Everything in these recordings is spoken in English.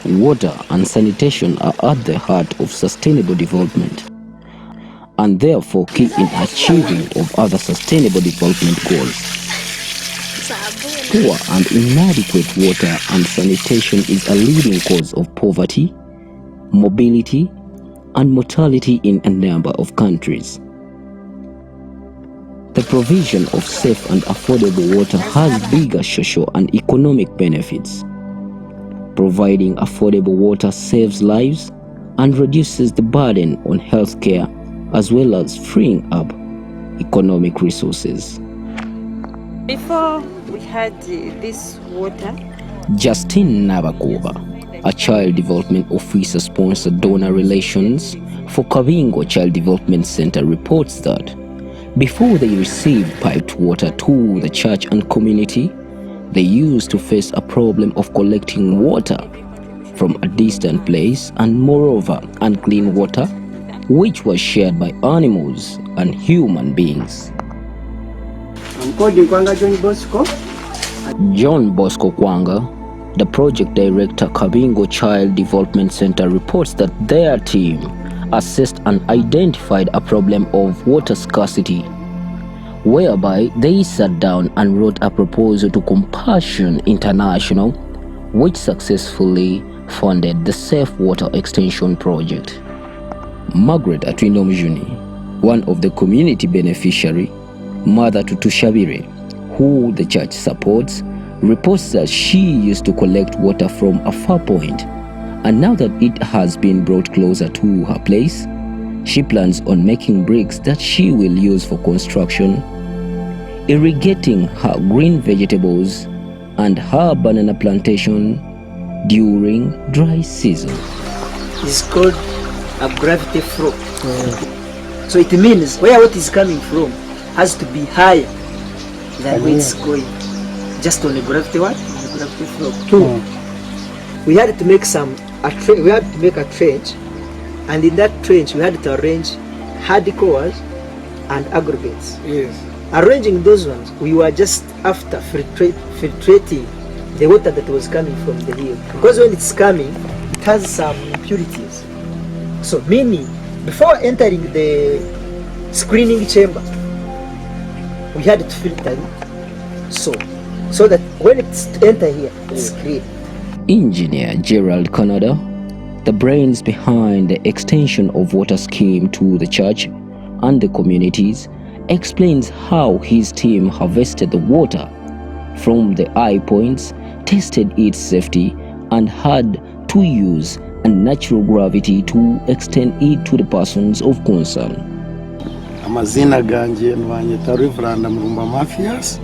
Water and sanitation are at the heart of sustainable development and therefore key in achieving of other sustainable development goals. Poor and inadequate water and sanitation is a leading cause of poverty, mobility, and mortality in a number of countries. The provision of safe and affordable water has bigger social and economic benefits. Providing affordable water saves lives and reduces the burden on healthcare, as well as freeing up economic resources. Before we had this water, Justine Nabakova, a child development officer sponsored donor relations for Kabingo Child Development Center, reports that before they received piped water to the church and community, they used to face a problem of collecting water from a distant place and moreover unclean water, which was shared by animals and human beings. I'm called John Bosco Kwanga, the project director Kabingo Child Development Center, reports that their team assessed and identified a problem of water scarcity, whereby they sat down and wrote a proposal to Compassion International, which successfully funded the Safe Water Extension Project. Margaret Atwinomjuni, one of the community beneficiary, mother to Tushabire, who the church supports, reports that she used to collect water from a far point, and now that it has been brought closer to her place, she plans on making bricks that she will use for construction, irrigating her green vegetables and her banana plantation during dry season. It's called a gravity flow. So it means where water is coming from has to be higher than where it's going. Just on a gravity what? On a gravity flow. We had to make a trench, and in that trench we had to arrange hard cores and aggregates. Yes. Arranging those ones, we were just after filtrating the water that was coming from the hill, because when it's coming, it has some impurities. So meaning, before entering the screening chamber, we had to filter it, so that when it's enter here, it's clean. Engineer Gerald Canada, the brains behind the extension of water scheme to the church and the communities, explains how his team harvested the water from the eye points, tested its safety, and had to use a natural gravity to extend it to the persons of concern. Amazina ganje nwanyita Reverend Murumba Mathias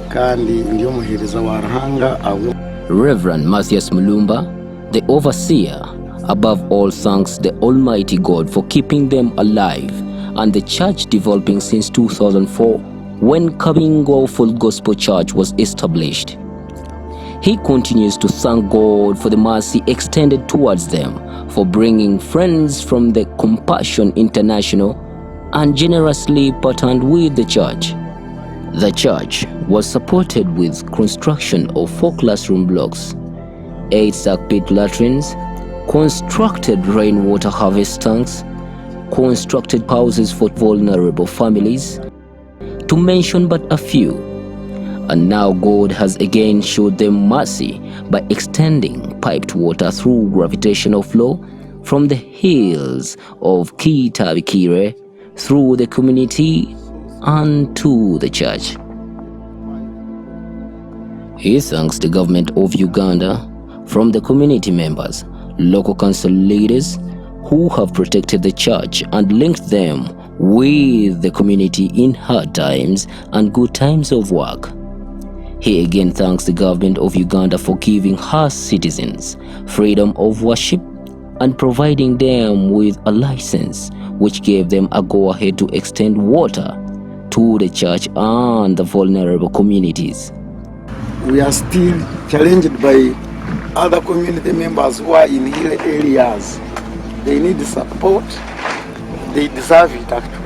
kandi ndiyo muhereza warahanga awe. Reverend Mathias Mulumba, the overseer, above all thanks the Almighty God for keeping them alive and the church developing since 2004 when Kabingo Full Gospel Church was established. He continues to thank God for the mercy extended towards them, for bringing friends from the Compassion International and generously partnered with the church. The church was supported with construction of 4 classroom blocks, 8 sack pit latrines, constructed rainwater harvest tanks, constructed houses for vulnerable families, to mention but a few. And now God has again showed them mercy by extending piped water through gravitational flow from the hills of Kitabikire through the community and to the church. He thanks the government of Uganda, from the community members, local council leaders who have protected the church and linked them with the community in hard times and good times of work. He again thanks the government of Uganda for giving her citizens freedom of worship and providing them with a license which gave them a go-ahead to extend water to the church and the vulnerable communities. We are still challenged by other community members who are in hill areas. They need support. They deserve it actually.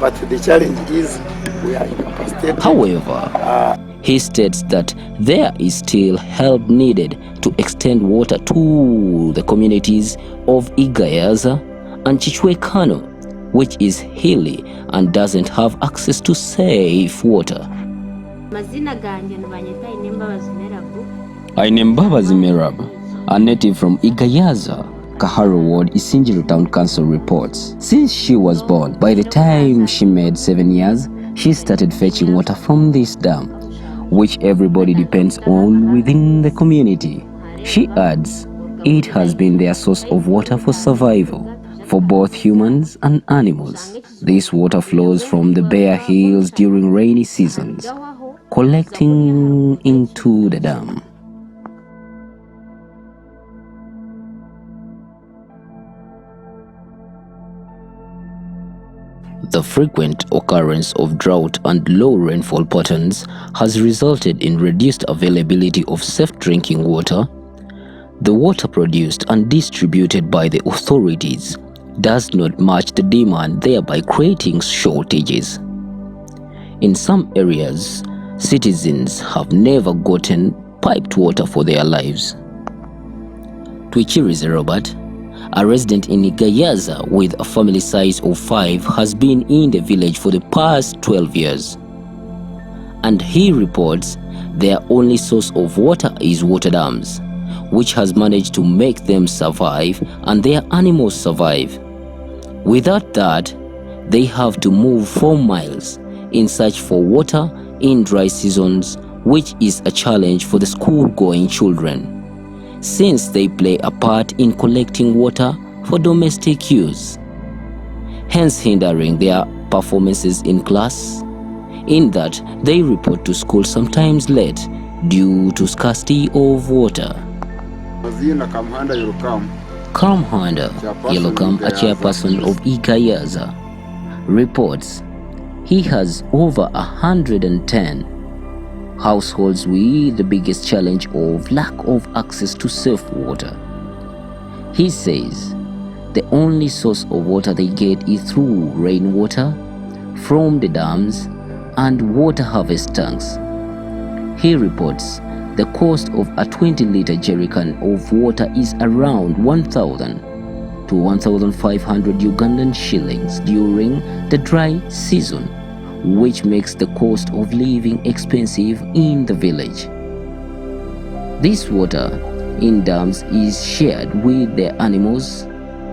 But the challenge is we are incapacitated. However, He states that there is still help needed to extend water to the communities of Igayaza and Chichwekano, which is hilly and doesn't have access to safe water. Ainembabazi Merab, a native from Igayaza, Kaharo Ward, Isingiro Town Council reports. Since she was born, by the time she made 7 years, she started fetching water from this dam, which everybody depends on within the community. She adds, it has been their source of water for survival for both humans and animals. This water flows from the bare hills during rainy seasons, collecting into the dam. The frequent occurrence of drought and low rainfall patterns has resulted in reduced availability of safe drinking water. The water produced and distributed by the authorities does not match the demand, thereby creating shortages. In some areas, citizens have never gotten piped water for their lives. Twichirize Robert, a resident in Igayaza with a family size of 5, has been in the village for the past 12 years. And he reports their only source of water is water dams, which has managed to make them survive and their animals survive. Without that, they have to move 4 miles in search for water in dry seasons, which is a challenge for the school-going children, since they play a part in collecting water for domestic use, hence hindering their performances in class, in that they report to school sometimes late due to scarcity of water. Kamhanda Yelokam, a chairperson of Igayaza, reports he has over 110 households with the biggest challenge of lack of access to safe water. He says the only source of water they get is through rainwater from the dams and water harvest tanks. He reports the cost of a 20-liter jerrycan of water is around 1,000 to 1,500 Ugandan shillings during the dry season, which makes the cost of living expensive in the village. This water in dams is shared with their animals,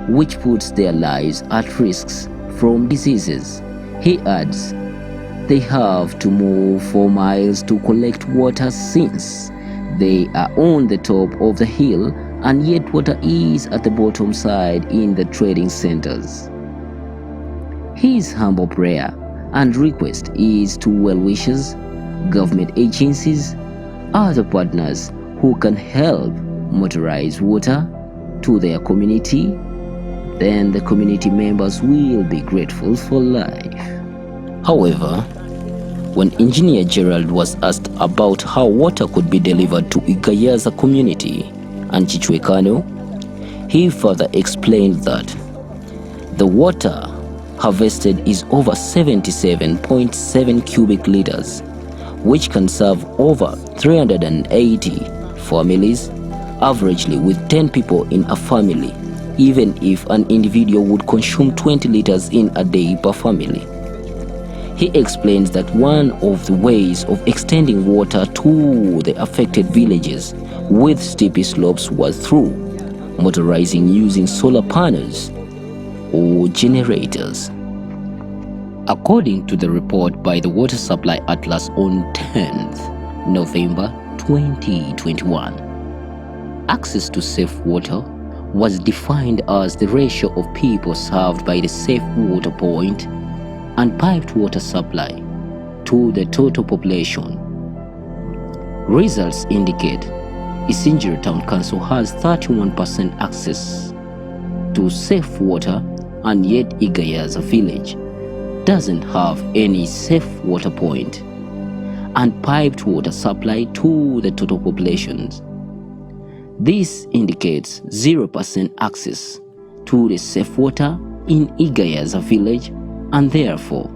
which puts their lives at risks from diseases. He adds, they have to move 4 miles to collect water since they are on the top of the hill and yet water is at the bottom side in the trading centers. His humble prayer and request is to well-wishers, government agencies, other partners who can help motorize water to their community. Then the community members will be grateful for life. However, when Engineer Gerald was asked about how water could be delivered to Igayaza community and Chichwekano, he further explained that the water harvested is over 77.7 cubic liters, which can serve over 380 families, averagely with 10 people in a family, even if an individual would consume 20 liters in a day per family. He explains that one of the ways of extending water to the affected villages with steep slopes was through motorizing using solar panels or generators. According to the report by the Water Supply Atlas on 10th November 2021, access to safe water was defined as the ratio of people served by the safe water point and piped water supply to the total population. Results indicate Isingiro Town Council has 31% access to safe water, and yet Igayaza village doesn't have any safe water point and piped water supply to the total populations. This indicates 0% access to the safe water in Igayaza village and therefore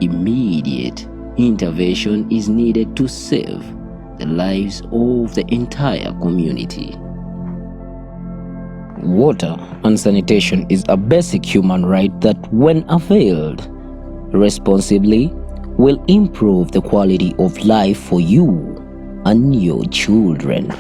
immediate intervention is needed to save the lives of the entire community. Water and sanitation is a basic human right that, when availed responsibly, will improve the quality of life for you and your children.